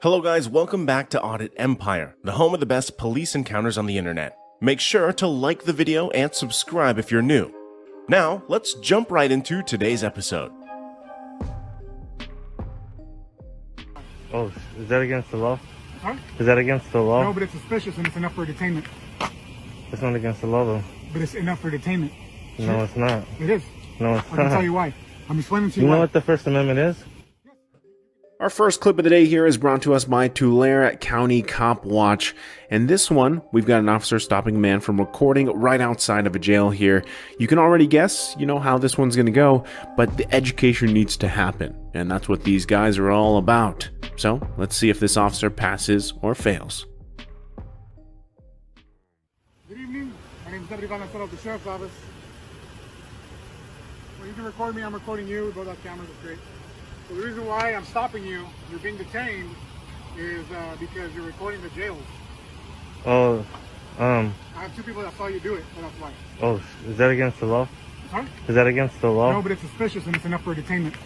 Hello guys, welcome back to Audit Empire, the home of the best police encounters on the internet. Make sure to like the video and subscribe if you're new. Now, let's jump right into today's episode. Oh, is that against the law? Huh? Is that against the law? No, but it's suspicious and it's enough for detainment. It's not against the law, though. But it's enough for detainment. No, it's not. It is. No, it's I not. can tell you why. I'm explaining to you You know why. what the First Amendment is? Our first clip of the day here is brought to us by Tulare County Cop Watch. And this one, we've got an officer stopping a man from recording right outside of a jail here. You can already guess, how this one's going to go, but the education needs to happen. And that's what these guys are all about. So let's see if this officer passes or fails. Good evening. My name is Deputy Valenzuela of the Sheriff's Office. Well, you can record me. I'm recording you. Both our cameras. It's great. So the reason why I'm stopping you, you're being detained, is because you're recording the jails. Oh, I have two people that saw you do it, so that's why. oh, is that against the law? Huh? Is that against the law? No, but it's suspicious and it's enough for detainment.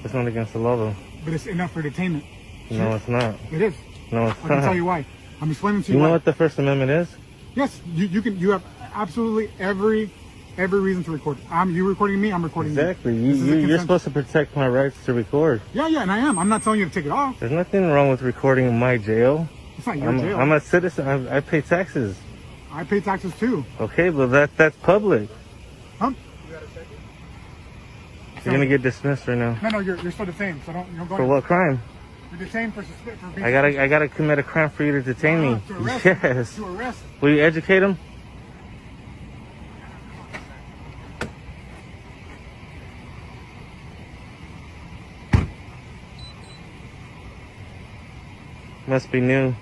It's not against the law, though. But it's enough for detainment. No, it's not. It is. No, it's I can tell not. you why. I'm explaining to You you know why. what the First Amendment is? Yes, you have absolutely every reason to record. You recording me, I'm recording Exactly. you. This is a You're consent- supposed to protect my rights to record. Yeah, and I am. I'm not telling you to take it off. There's nothing wrong with recording my jail. It's not your jail. I'm a citizen. I pay taxes. I pay taxes too. Okay, but that's public. Huh? You're gonna get dismissed right now. No, you're still detained. So don't go. For what crime? You're detained for being. I gotta commit a crime for you to detain me. To arrest. Yes. To arrest. Will you educate him? Must be new.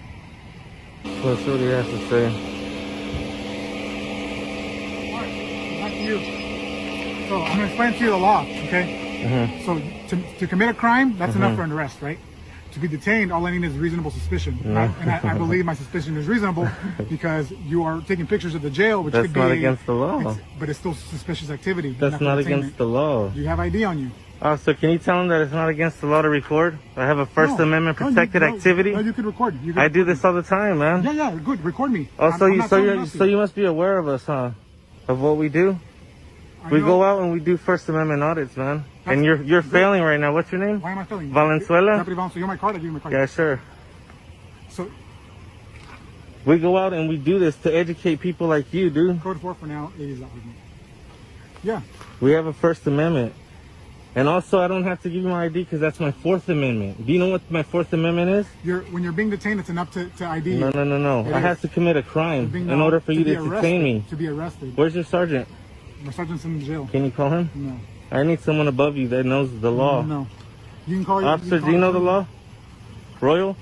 Let's see what he has to say. All right, back to you. So I'm gonna explain to you the law, okay? So to commit a crime, that's enough for an arrest, right? To be detained, all I need is reasonable suspicion. And I believe my suspicion is reasonable because you are taking pictures of the jail, which That's could be not against the law. but it's still suspicious activity. That's enough for not detainment. against the law. Do you have ID on you? So can you tell him that it's not against the law to record? I have a First No. Amendment No, protected activity. No, you could record. You could I do record this all the time, man. me. Yeah, good. Record me. Oh, I'm not telling you not to. you must be aware of us, huh? Of what we do. I We know- go out and we do First Amendment audits, man. And you're failing right now. What's your name? Why am I failing? Valenzuela? Deputy Valenzuela. You're my card. I give you my card. Yeah, sure. So We go out and we do this to educate people like you, dude. code 4 for now is out with me. Yeah. We have a First Amendment. And also, I don't have to give you my ID because that's my Fourth Amendment. Do you know what my Fourth Amendment is? When you're being detained, it's enough to ID you. No. It I is. have to commit a crime Being in order for you be to detain me. To be arrested. Where's your sergeant? My sergeant's in jail. Can you call him? No. I need someone above you that knows the law. No. You can call Officer, do you know the law? Royal?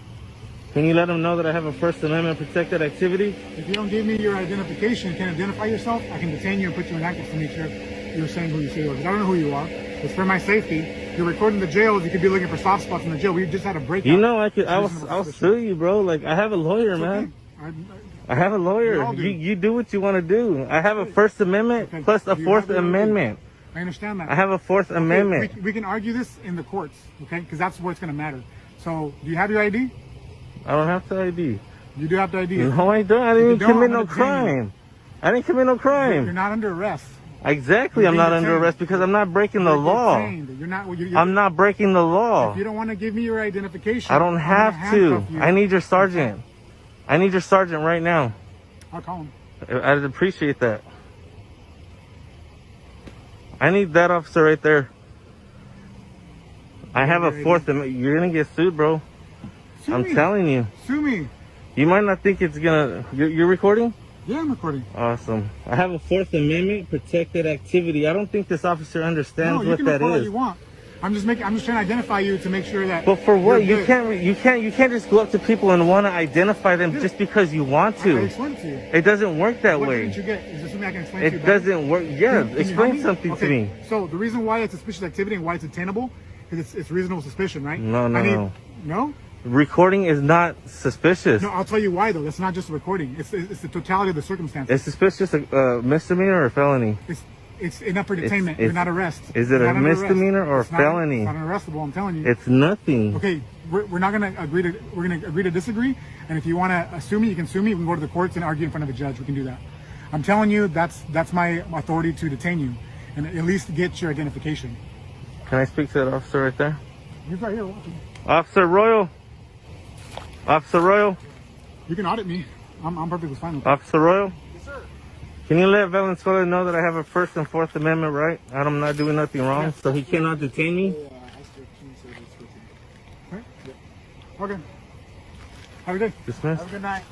Can you let him know that I have a First Amendment protected activity? If you don't give me your identification, you can identify yourself, I can detain you and put you in handcuffs to make sure you're saying who you say you are. Because I don't know who you are. It's for my safety. You're recording the jails. You could be looking for soft spots in the jail. We just had a breakout. You know, I'll Reasonable sue suspicion. you, bro. Like, I have a lawyer, It's man. okay. I have a We lawyer. all do. You do what you want to do. I have a First Amendment Okay. plus a You Fourth have your Amendment. I understand that. I have a Fourth Okay, Amendment. We can argue this in the courts, okay? Because that's where it's going to matter. So, do you have your ID? I don't have to ID. You do have the ID. No, I don't. I If you didn't don't, commit I'm no gonna detain you. crime. I didn't commit no You're crime. not under arrest. Exactly, You're I'm being not under detained. arrest because I'm not breaking the You're law. detained. You're not. You're, I'm not breaking the law. If you don't want to give me your identification, I don't I'm have gonna to. handcuff you. I need your sergeant. I need your sergeant right now. I'll call him. I'd appreciate that. I need that officer right there. I have a Fourth Amendment. You're gonna get sued, bro. Sue I'm me. telling you. Sue me. You might not think it's gonna. You're recording? Yeah, I'm recording. Awesome. I have a Fourth Amendment protected activity. I don't think this officer understands No, you what can that record all is. you want. I'm just trying to identify you to make sure that. But for what? you're You good. can't just go up to people and want to identify them Yeah. just because you want I to. explained it to you. It doesn't work that What way. didn't you get? Is there something I can explain to you? It better? doesn't work. Yeah, Can you help explain me? something to Okay, me. So the reason why it's suspicious activity and why it's attainable is it's reasonable suspicion, right? No. No? Recording is not suspicious. No, I'll tell you why though. That's not just the recording. It's the totality of the circumstances. Is suspicious a misdemeanor or a felony? It's It's enough for detainment. You're not arrest. Is it You're a not under arrest. misdemeanor or a It's not- felony? It's not arrestable. I'm telling you. It's nothing. Okay, we're not gonna agree to. We're gonna agree to disagree. And if you want to sue me, you can sue me. We can go to the courts and argue in front of a judge. We can do that. I'm telling you, that's my authority to detain you, and at least get your identification. Can I speak to that officer right there? He's right here watching. Officer Royal. Officer Royal. You can audit me. I'm perfectly fine with that. Officer Royal. Yes, sir. Can you let Valenzuela know that I have a First and Fourth Amendment right? I'm not doing nothing wrong, so he cannot detain me? Okay. Have a good day. Dismissed. Have a good night.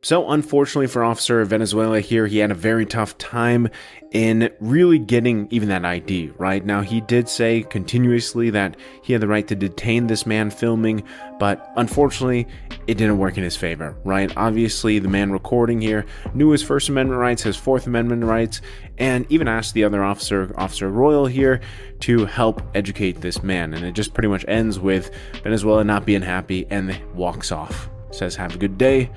So unfortunately for Officer Venezuela here, he had a very tough time in really getting even that ID, right? Now, he did say continuously that he had the right to detain this man filming, but unfortunately, it didn't work in his favor, right? Obviously, the man recording here knew his First Amendment rights, his Fourth Amendment rights, and even asked the other officer, Officer Royal here, to help educate this man. And it just pretty much ends with Venezuela not being happy and walks off. Says, have a good day.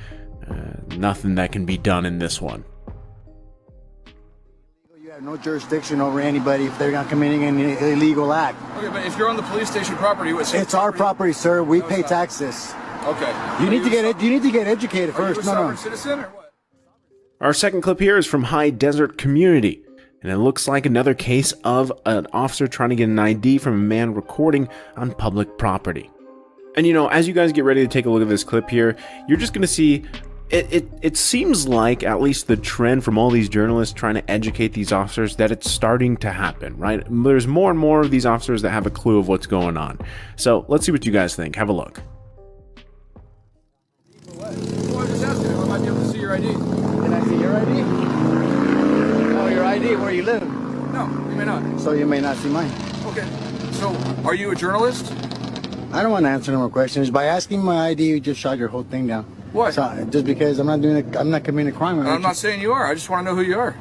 Nothing that can be done in this one. You have no jurisdiction over anybody if they're not committing an illegal act. Okay, but if you're on the police station property, It's our property, sir. We pay taxes. Okay. You need to get educated Are you a first. sovereign citizen or what? Our second clip here is from High Desert Community, and it looks like another case of an officer trying to get an ID from a man recording on public property. And as you guys get ready to take a look at this clip here, you're just going to see it seems like, at least the trend from all these journalists trying to educate these officers, that it's starting to happen, right? There's more and more of these officers that have a clue of what's going on. So let's see what you guys think. Have a look. Well, I'm just asking if I might be able to see your ID. Can I see your ID? Oh, your ID, where you live. No, you may not. So you may not see mine. Okay. So, are you a journalist? I don't want to answer no more questions. By asking my ID, you just shot your whole thing down. Why? So, just because I'm not committing a crime. I'm not saying you are. I just want to know who you are.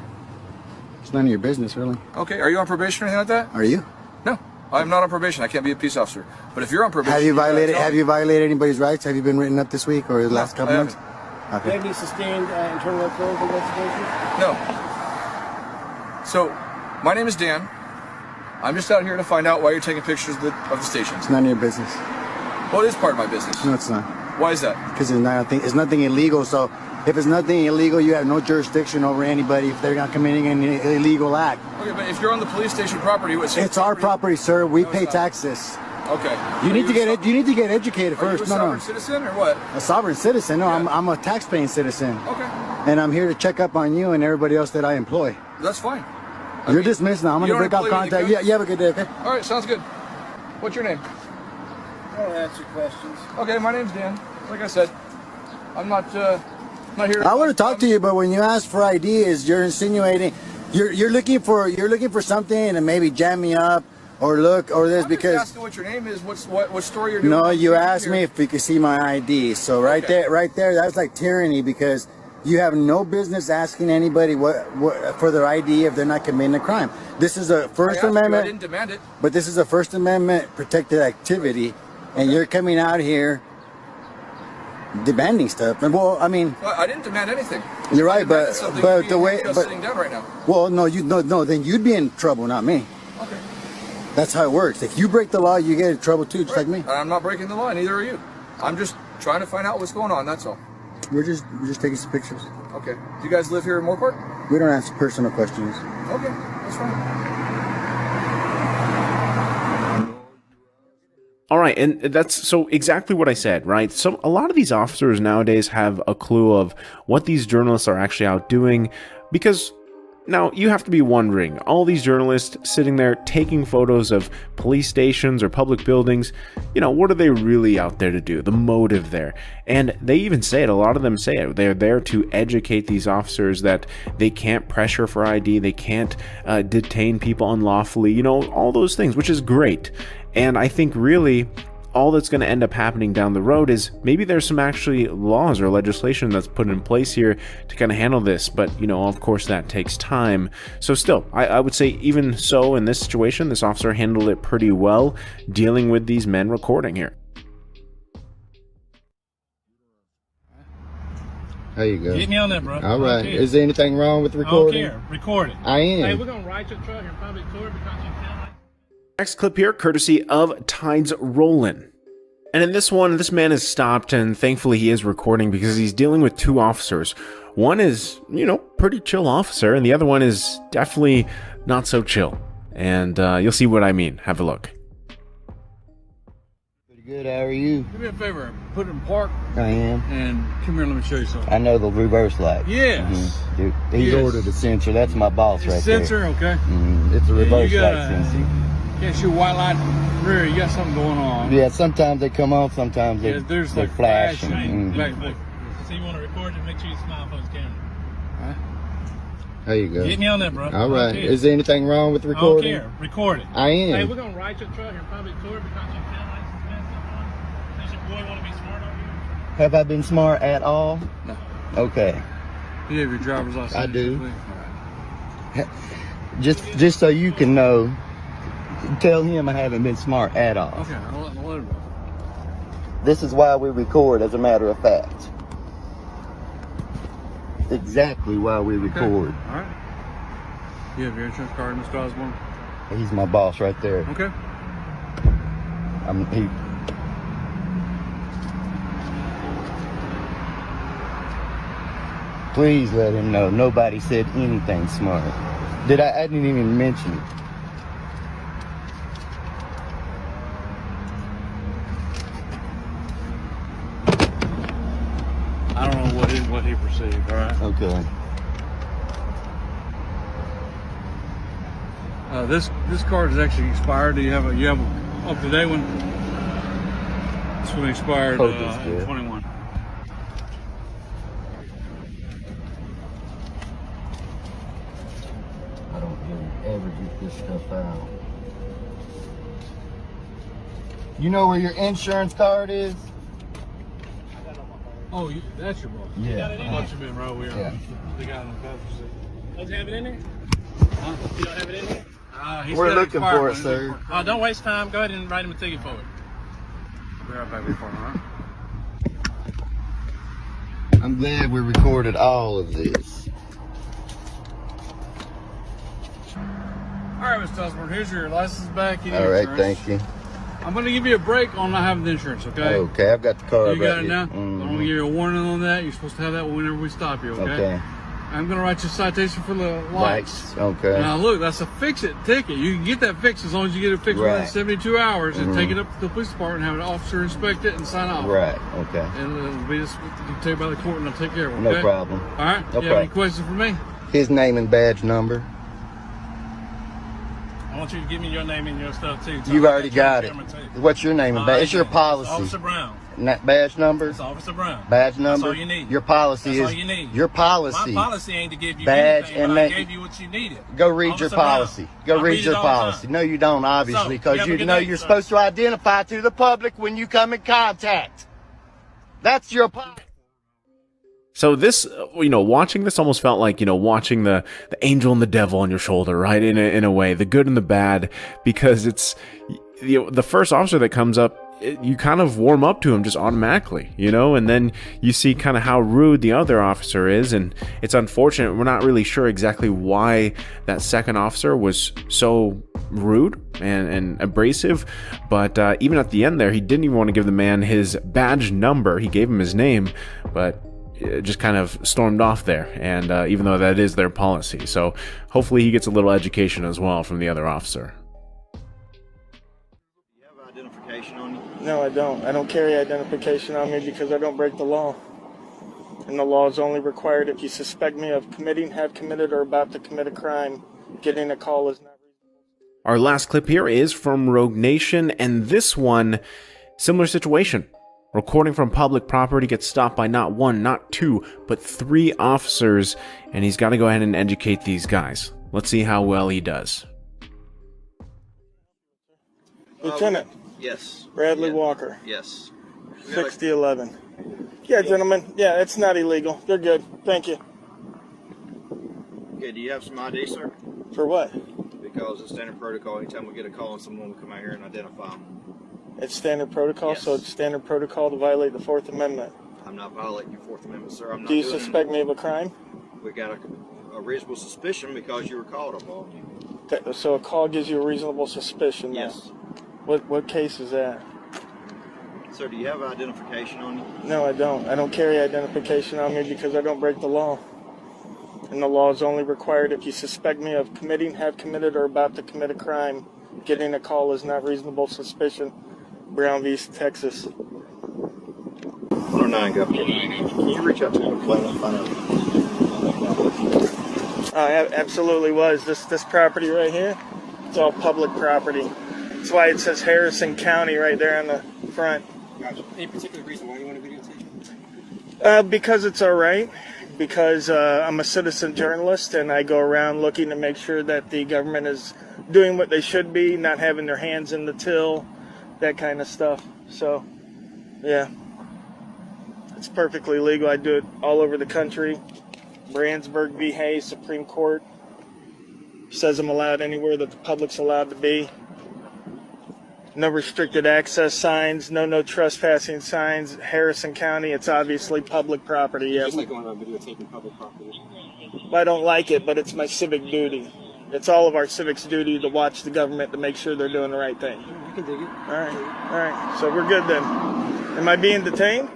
It's none of your business, really. Okay. Are you on probation or anything like that? Are you? No. I'm not on probation. I can't be a peace officer. But if you're on probation, Have you gotta violated? tell Have me. you violated anybody's rights? Have you been written up this week or the last couple I months? haven't. Okay. Have you sustained internal affairs investigations? No. So, my name is Dan. I'm just out here to find out why you're taking pictures of the stations. It's none of your business. Well, it is part of my business. No, it's not. Why is that? Because it's nothing illegal. So if it's nothing illegal, you have no jurisdiction over anybody if they're not committing an illegal act. Okay, but if you're on the police station property, It's our property, sir. We pay taxes. Okay. You need to get educated Are you first. a No, sovereign citizen or what? a sovereign citizen. No, Yeah. I'm a tax-paying citizen, Okay, and I'm here to check up on you and everybody else that I employ. that's fine. You're dismissed now. I'm you gonna don't break out employ me to contact. go- Yeah, you have a good day. Okay. All right, sounds good. What's your name? I don't answer questions. Okay, my name's Dan. Like I said, I'm not here. I want to talk to you, but when you ask for ideas, you're insinuating you're looking for something and maybe jam me up or look or this I'm because. just asking what your name is. What story you're doing? No, you Here. asked me if you could see my ID. So right Okay. there, that's like tyranny because you have no business asking anybody what for their ID if they're not committing a crime. This is a I First asked you, Amendment, I didn't demand it. but this is a First Amendment protected activity, and you're coming out here demanding stuff. And well, I mean, Well, I didn't demand anything. you're I right, demanded but something, but you'd the be, way, but sitting down right now. well, no, then you'd be in trouble, not me. Okay. That's how it works. If you break the law, you get in trouble too, just like me. I'm not breaking the law, neither are you. I'm just trying to find out what's going on. That's all. We're just taking some pictures. Okay. Do you guys live here in Moorpark? We don't answer personal questions. Okay, that's fine. All right, and that's so exactly what I said, right? So a lot of these officers nowadays have a clue of what these journalists are actually out doing, because now you have to be wondering, all these journalists sitting there taking photos of police stations or public buildings, what are they really out there to do? The motive there. And they even say it, a lot of them say it, they're there to educate these officers that they can't pressure for ID, they can't detain people unlawfully, all those things, which is great. And I think really all that's going to end up happening down the road is maybe there's some actually laws or legislation that's put in place here to kind of handle this. But, of course, that takes time. So still, I would say even so in this situation, this officer handled it pretty well dealing with these men recording here. There you go. Get me on there, bro. All right. Is there anything wrong with recording? I don't care. Record it. I am. Hey, we're going to write your truck in public court because you feel like... Next clip here, courtesy of Tides Rollin'. And in this one, this man is stopped, and thankfully he is recording because he's dealing with two officers. One is, pretty chill officer, and the other one is definitely not so chill. And you'll see what I mean. Have a look. Pretty good. How are you? Do me a favor. Put it in park. I am. And come here, let me show you something. I know the reverse light. Yes. Dude, he's ordered a sensor. That's my boss It's right sensor, there. okay. It's a reverse you light gotta- sensor. Can't shoot white light rear. You got something going on. Yeah, sometimes they come on, sometimes Yeah, there's they like flash. flashing. So you want to record it, make sure you smile for his camera. There you go. Get me on there, bro. All right. Is there anything wrong with I don't recording? care. Record it. I am. Hey, we're going to write your truck in public court because you feel like something. Does your boy want to be smart over here? Have I been smart at all? No. Okay. Do you have your driver's license? I do. All right. Just so you can know, tell him I haven't been smart at all. Okay, I'll let him know. This is why we record, as a matter of fact. Exactly why we record. Okay. All right. You have your insurance card, Mr. Osborne? He's my boss right there. Okay. He. Please let him know nobody said anything smart. I didn't even mention it. I don't know what he perceived, all right? Okay. This card is actually expired. Do you have a up to date one? This one expired Oh, this did. 21. I don't ever get this stuff out. You know where your insurance card is? Oh, that's your boss. Yeah. You got it in? Must have been right over here. Yeah. They got it in the passenger seat. Does he have it in there? Huh? You don't have it in there? We're looking for it, sir. Don't waste time. Go ahead and write him a ticket for it. I'll be right back with you, all right? I'm glad we recorded all of this. All right, Mr. Osborne, here's your license back. You need All right, insurance. thank you. I'm going to give you a break on not having the insurance, okay? Okay, I've got the card You got right it here. now? I'm going to give you a warning on that. You're supposed to have that whenever we stop you, okay? Okay. I'm going to write you a citation for the lights. Okay. Now, look, that's a fix-it ticket. You can get that fixed as long as you get it fixed within Right. 72 hours and take it up to the police department and have an officer inspect it and sign off. Right, okay. And it'll be just taken by the court and I'll take care of it, No okay? problem. All right? No You have any problem. questions for me? His name and badge number. I want you to give me your name and your stuff, too. You've already got it. What's your name and badge? It's your It's policy. Officer Brown. Badge number? It's Officer Brown. Badge number? That's all you need. Your policy That's is all you need. your policy. My policy ain't to give you Badge anything, and but I ma- gave you what you needed. Go read your Officer Brown. policy. Go I read it your all the time. policy. No, you don't, obviously, So, because you have a you good know day, you're sir. supposed to identify to the public when you come in contact. That's your policy. So this, watching this almost felt like, watching the angel and the devil on your shoulder, right? In a way, the good and the bad, because it's the first officer that comes up, you kind of warm up to him just automatically, and then you see kind of how rude the other officer is, and it's unfortunate. We're not really sure exactly why that second officer was so rude and abrasive, but even at the end there, he didn't even want to give the man his badge number. He gave him his name, but just kind of stormed off there, and even though that is their policy. So hopefully he gets a little education as well from the other officer. You have identification on you? No, I don't. I don't carry identification on me because I don't break the law. And the law is only required if you suspect me of committing, have committed, or about to commit a crime. Getting a call is not reasonable. Our last clip here is from Rogue Nation, and this one, similar situation. Recording from public property, gets stopped by not one, not two, but 3 officers, and he's got to go ahead and educate these guys. Let's see how well he does. Lieutenant Yes. Bradley Yeah. Walker, Yes. 6011. Yeah, gentlemen. Yeah, it's not illegal. They're good. Thank you. Okay, do you have some ID, sir? For what? Because it's standard protocol. Anytime we get a call on someone, we come out here and identify them. It's standard protocol, Yes. so it's standard protocol to violate the 4th Amendment. I'm I'm not violating your Fourth Amendment, sir. I'm not. Do you doing suspect me of a crime? We got a reasonable suspicion because you were called upon. So a call gives you a reasonable suspicion. Then? Yes. What case is that? Sir, do you have identification on you? No, I don't. I don't carry identification on me because I don't break the law. And the law is only required if you suspect me of committing, have committed, or about to commit a crime. Getting a call is not reasonable suspicion. Brown v. Texas. 109, Governor. Can you reach out to the complainant and find out? Absolutely was. This property right here, it's all public property. That's why it says Harrison County right there on the front. Gotcha. Any particular reason why you want to videotape? Because it's all right. Because I'm a citizen journalist and I go around looking to make sure that the government is doing what they should be, not having their hands in the till, that kind of stuff. So, yeah, it's perfectly legal. I do it all over the country. Brandsburg v. Hayes, Supreme Court says I'm allowed anywhere that the public's allowed to be. No restricted access signs, no trespassing signs. Harrison County, it's obviously public property. Yeah. Just like going on videotaping public property. I don't like it, but it's my civic duty. It's all of our civics' duty to watch the government to make sure they're doing the right thing. I can dig it. All right. So we're good then. Am I being detained?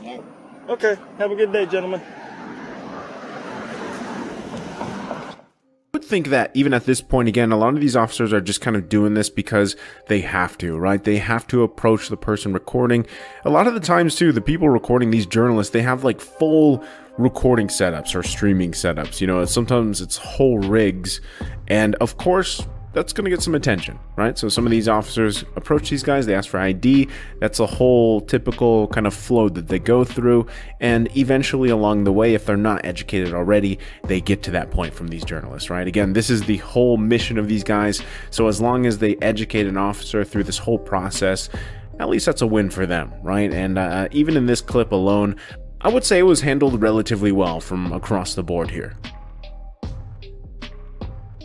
No. Okay. Have a good day, gentlemen. I would think that even at this point, again, a lot of these officers are just kind of doing this because they have to, right? They have to approach the person recording. A lot of the times, too, the people recording, these journalists, they have like full recording setups or streaming setups. You know, sometimes it's whole rigs. And of course, that's going to get some attention, right? So some of these officers approach these guys, they ask for ID. That's a whole typical kind of flow that they go through. And eventually along the way, if they're not educated already, they get to that point from these journalists, right? Again, this is the whole mission of these guys. So as long as they educate an officer through this whole process, at least that's a win for them, right? And even in this clip alone, I would say it was handled relatively well from across the board here.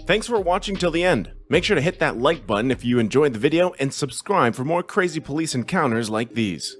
Thanks for watching till the end. Make sure to hit that like button if you enjoyed the video and subscribe for more crazy police encounters like these.